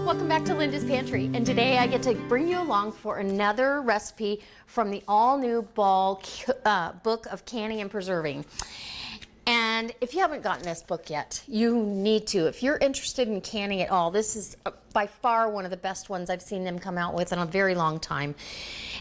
Welcome back to Linda's Pantry, and today I get to bring you along for another recipe from the all-new Ball book of canning and preserving. And if you haven't gotten this book yet, you need to. If you're interested in canning at all, this is by far one of the best ones I've seen them come out with in a very long time.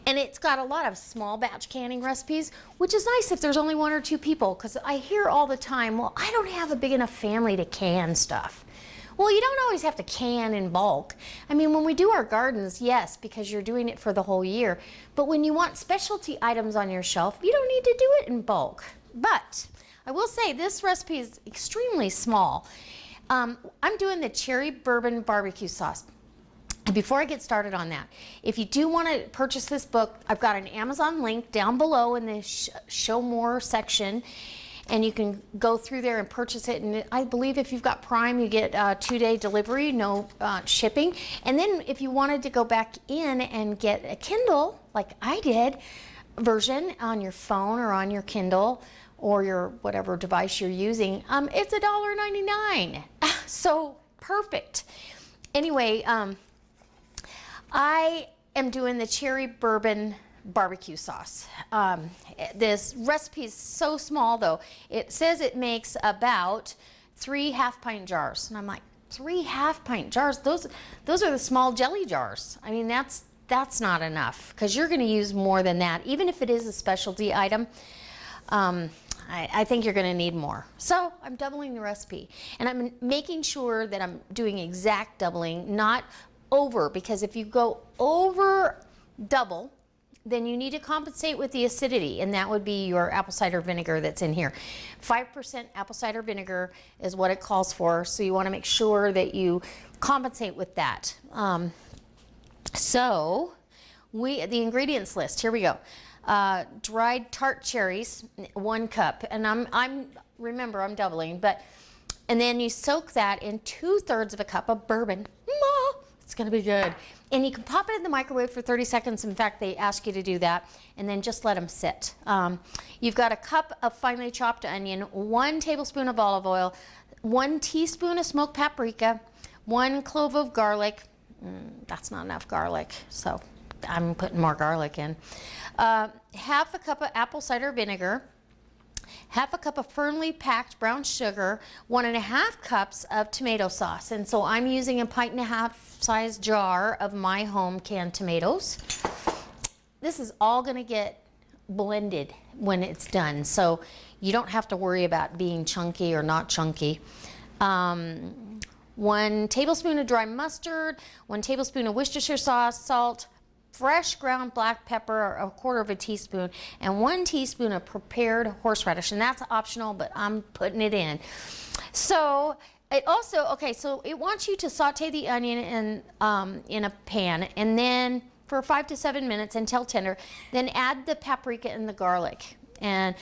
And it's got a lot of small batch canning recipes, which is nice if there's only one or two people, because I hear all the time, well, I don't have a big enough family to can stuff. Well, you don't always have to can in bulk. I mean, when we do our gardens, yes, because you're doing it for the whole year. But when you want specialty items on your shelf, you don't need to do it in bulk. But I will say this recipe is extremely small. I'm doing the cherry bourbon barbecue sauce. And before I get started on that, if you do want to purchase this book, I've got an Amazon link down below in the show more section. And you can go through there and purchase it. And I believe if you've got Prime, you get 2-day delivery, no shipping. And then if you wanted to go back in and get a Kindle, like I did, version on your phone or on your Kindle or your whatever device you're using, it's $1.99. So perfect. Anyway, I am doing the cherry bourbon barbecue sauce. This recipe is so small though. It says it makes about 3 half-pint jars. And I'm like, 3 half-pint jars? Those are the small jelly jars. I mean, that's not enough, because you're going to use more than that. Even if it is a specialty item, I think you're going to need more. So I'm doubling the recipe. And I'm making sure that I'm doing exact doubling, not over, because if you go over double, then you need to compensate with the acidity, and that would be your apple cider vinegar that's in here. 5% apple cider vinegar is what it calls for, so you want to make sure that you compensate with that. The ingredients list, here we go. Dried tart cherries, 1 cup, and remember I'm doubling, and then you soak that in 2/3 of a cup of bourbon. It's gonna be good. And you can pop it in the microwave for 30 seconds. In fact, they ask you to do that, and then just let them sit. You've got a cup of finely chopped onion, 1 tablespoon of olive oil, 1 teaspoon of smoked paprika, 1 clove of garlic. That's not enough garlic, so I'm putting more garlic in. 1/2 cup of apple cider vinegar, 1/2 cup of firmly packed brown sugar, 1.5 cups of tomato sauce. And so I'm using a 1.5-pint size jar of my home canned tomatoes. This is all going to get blended when it's done, so you don't have to worry about being chunky or not chunky. 1 tablespoon of dry mustard, 1 tablespoon of Worcestershire sauce, salt, fresh ground black pepper, 1/4 teaspoon, and 1 teaspoon of prepared horseradish. And that's optional, but I'm putting it in. So it also, so it wants you to saute the onion in a pan, and then for 5 to 7 minutes until tender. Then add the paprika and the garlic and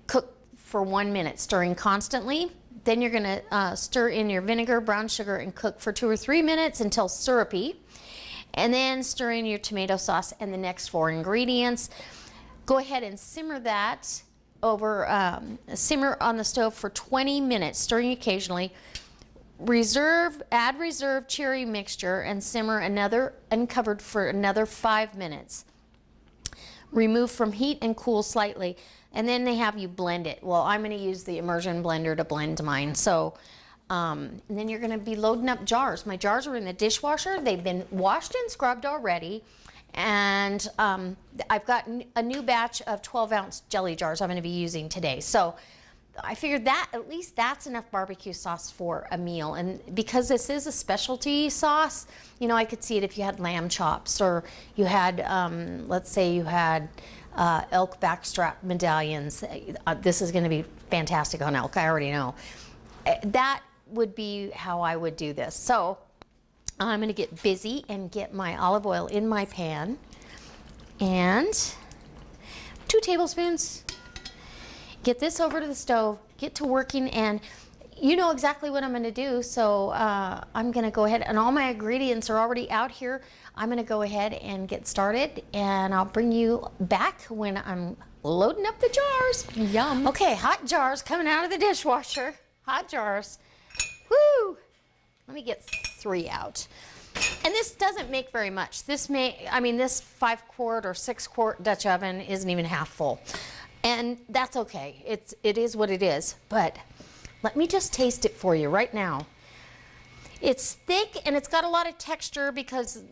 cook for 1 minute, stirring constantly. Then you're going to stir in your vinegar, brown sugar, and cook for 2 or 3 minutes until syrupy. And then stir in your tomato sauce and the next 4 ingredients. Go ahead and simmer that over, simmer on the stove for 20 minutes, stirring occasionally. Add reserved cherry mixture and simmer uncovered for another 5 minutes. Remove from heat and cool slightly. And then they have you blend it. Well, I'm going to use the immersion blender to blend mine. So. And then you're going to be loading up jars. My jars are in the dishwasher. They've been washed and scrubbed already. And I've got a new batch of 12-ounce jelly jars I'm going to be using today. So I figured that at least that's enough barbecue sauce for a meal. And because this is a specialty sauce, you know, I could see it if you had lamb chops, or you had, let's say you had elk backstrap medallions. This is going to be fantastic on elk, I already know. That would be how I would do this. So I'm going to get busy and get my olive oil in my pan, and 2 tablespoons. Get this over to the stove, get to working, and you know exactly what I'm going to do. So I'm going to go ahead, and all my ingredients are already out here. I'm going to go ahead and get started, and I'll bring you back when I'm loading up the jars. Yum. Okay, hot jars coming out of the dishwasher. Hot jars. Woo! Let me get 3 out. And this doesn't make very much. This 5-quart or 6-quart Dutch oven isn't even half full. And that's okay. It is what it is. But let me just taste it for you right now. It's thick and it's got a lot of texture because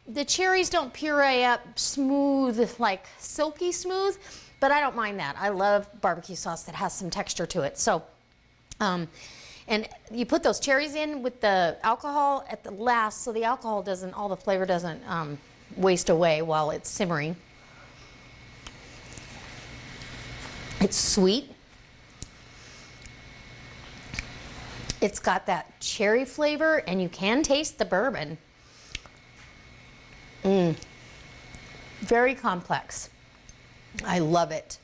the cherries don't puree up smooth, like silky smooth, but I don't mind that. I love barbecue sauce that has some texture to it. So, and you put those cherries in with the alcohol at the last, so the alcohol doesn't, all the flavor doesn't waste away while it's simmering. It's sweet. It's got that cherry flavor, and you can taste the bourbon. Very complex. I love it.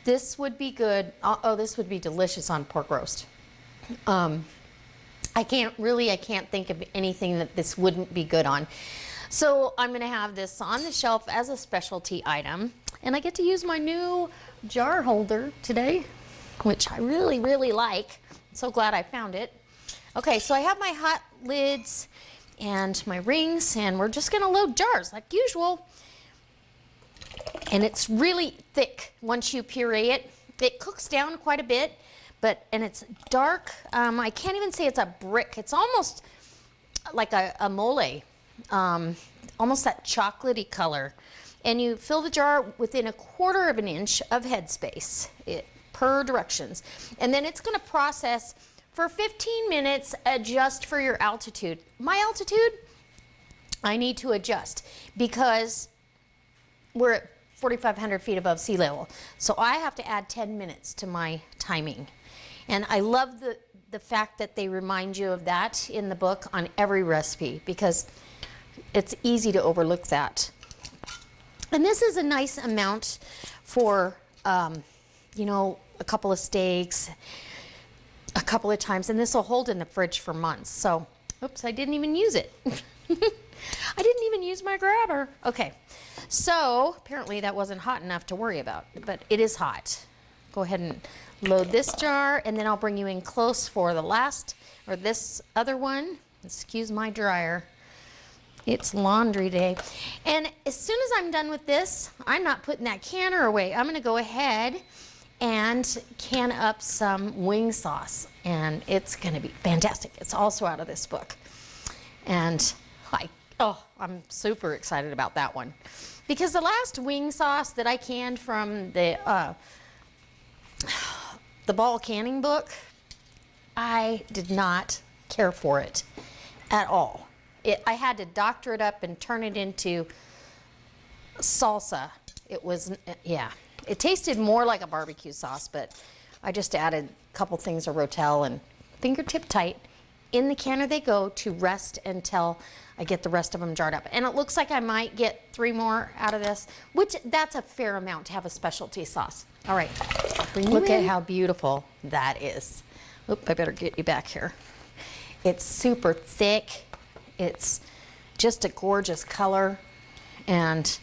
This would be good. Oh, this would be delicious on pork roast. I can't think of anything that this wouldn't be good on. So I'm gonna have this on the shelf as a specialty item, and I get to use my new jar holder today, which I really, really like. I'm so glad I found it. Okay, so I have my hot lids and my rings, and we're just gonna load jars like usual. And it's really thick once you puree it. It cooks down quite a bit, and it's dark. I can't even say it's a brick. It's almost like a mole, almost that chocolatey color. And you fill the jar within 1/4 of an inch of headspace per directions. And then it's gonna process for 15 minutes, adjust for your altitude. My altitude, I need to adjust because we're at 4,500 feet above sea level. So I have to add 10 minutes to my timing. And I love the fact that they remind you of that in the book on every recipe, because it's easy to overlook that. And this is a nice amount for, you know, a couple of steaks, a couple of times, and this will hold in the fridge for months. So, oops, I didn't even use it. I didn't even use my grabber. Okay, so apparently that wasn't hot enough to worry about, but it is hot. Go ahead and load this jar, and then I'll bring you in close for the last, or this other one. Excuse my dryer. It's laundry day. And as soon as I'm done with this, I'm not putting that canner away. I'm gonna go ahead and can up some wing sauce, and it's gonna be fantastic. It's also out of this book. And I'm super excited about that one, because the last wing sauce that I canned from the Ball Canning book, I did not care for it at all. I had to doctor it up and turn it into salsa. It was, yeah, it tasted more like a barbecue sauce, but I just added a couple things of Rotel and fingertip tight. In the canner they go to rest until I get the rest of them jarred up. And it looks like I might get 3 more out of this, which that's a fair amount to have a specialty sauce. All right, look at how beautiful that is. Oop, I better get you back here. It's super thick. It's just a gorgeous color. And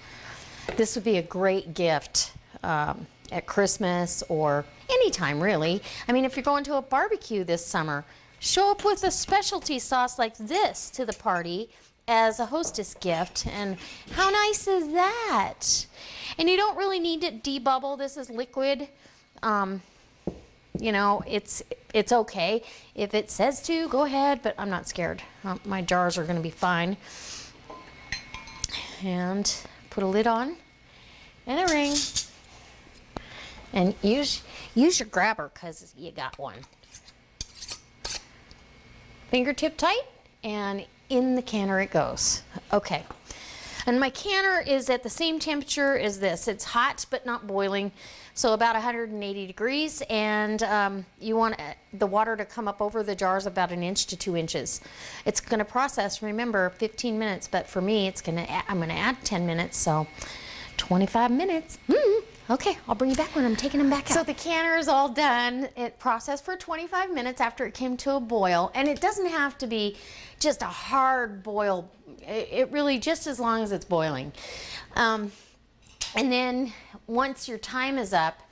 this would be a great gift at Christmas or anytime, really. I mean, if you're going to a barbecue this summer, show up with a specialty sauce like this to the party as a hostess gift. And how nice is that? And you don't really need to debubble. This is liquid. You know, it's okay. If it says to, go ahead, but I'm not scared. My jars are gonna be fine. And put a lid on and a ring. And use your grabber, because you got one. Fingertip tight, and in the canner it goes. Okay, and my canner is at the same temperature as this. It's hot but not boiling, so about 180 degrees, and you want the water to come up over the jars about 1 inch to 2 inches. It's going to process, remember, 15 minutes, but for me I'm going to add 10 minutes, so 25 minutes. Okay, I'll bring you back when I'm taking them back out. So the canner is all done. It processed for 25 minutes after it came to a boil, and it doesn't have to be just a hard boil. It really, just as long as it's boiling. And then once your time is up,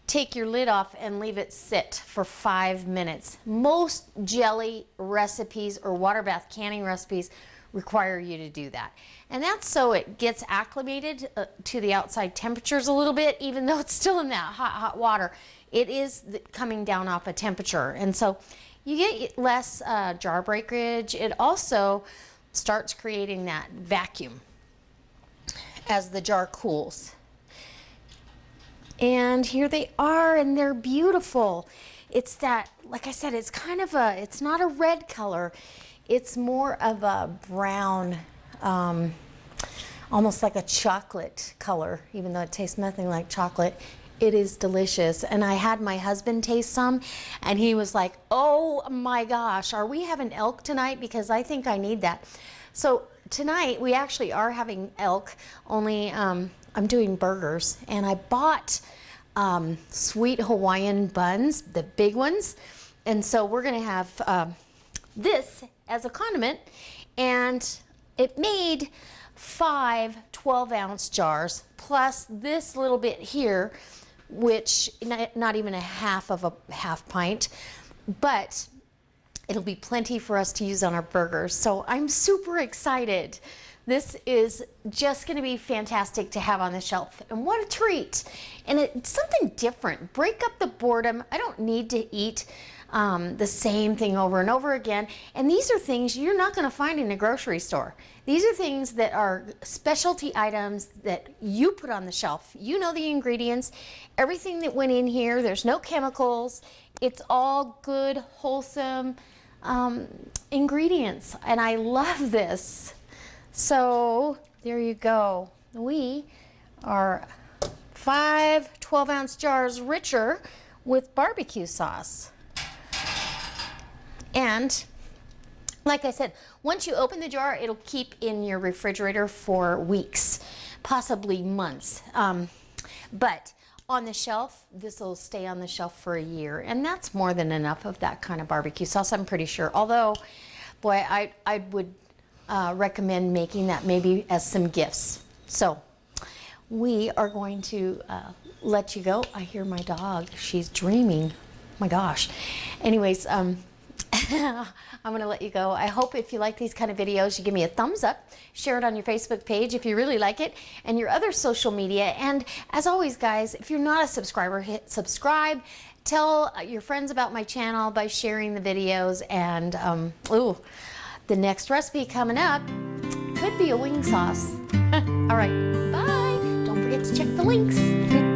take your lid off and leave it sit for 5 minutes. Most jelly recipes or water bath canning recipes require you to do that. And that's so it gets acclimated to the outside temperatures a little bit, even though it's still in that hot water. It is coming down off a temperature. And so you get less jar breakage. It also starts creating that vacuum as the jar cools. And here they are, and they're beautiful. It's that, like I said, it's kind of a, it's not a red color. It's more of a brown, almost like a chocolate color, even though it tastes nothing like chocolate. It is delicious. And I had my husband taste some, and he was like, oh my gosh, are we having elk tonight? Because I think I need that. So tonight we actually are having elk, only I'm doing burgers, and I bought sweet Hawaiian buns, the big ones. And so we're gonna have this as a condiment, and it made 5 12-ounce jars, plus this little bit here, which not even a half of a half pint, but it'll be plenty for us to use on our burgers. So I'm super excited. This is just going to be fantastic to have on the shelf. And what a treat. And it's something different. Break up the boredom. I don't need to eat the same thing over and over again. And these are things you're not going to find in a grocery store. These are things that are specialty items that you put on the shelf. You know the ingredients, everything that went in here. There's no chemicals. It's all good, wholesome ingredients. And I love this. So there you go. We are 5 12-ounce jars richer with barbecue sauce. And like I said, once you open the jar, it'll keep in your refrigerator for weeks, possibly months. But on the shelf, this will stay on the shelf for a year, and that's more than enough of that kind of barbecue sauce, I'm pretty sure. Although, boy, I would recommend making that maybe as some gifts. So we are going to let you go. I hear my dog. She's dreaming. My gosh. Anyways, I'm going to let you go. I hope if you like these kind of videos, you give me a thumbs up, share it on your Facebook page if you really like it, and your other social media. And as always, guys, if you're not a subscriber, hit subscribe. Tell your friends about my channel by sharing the videos. And ooh, the next recipe coming up could be a wing sauce. All right, bye. Don't forget to check the links.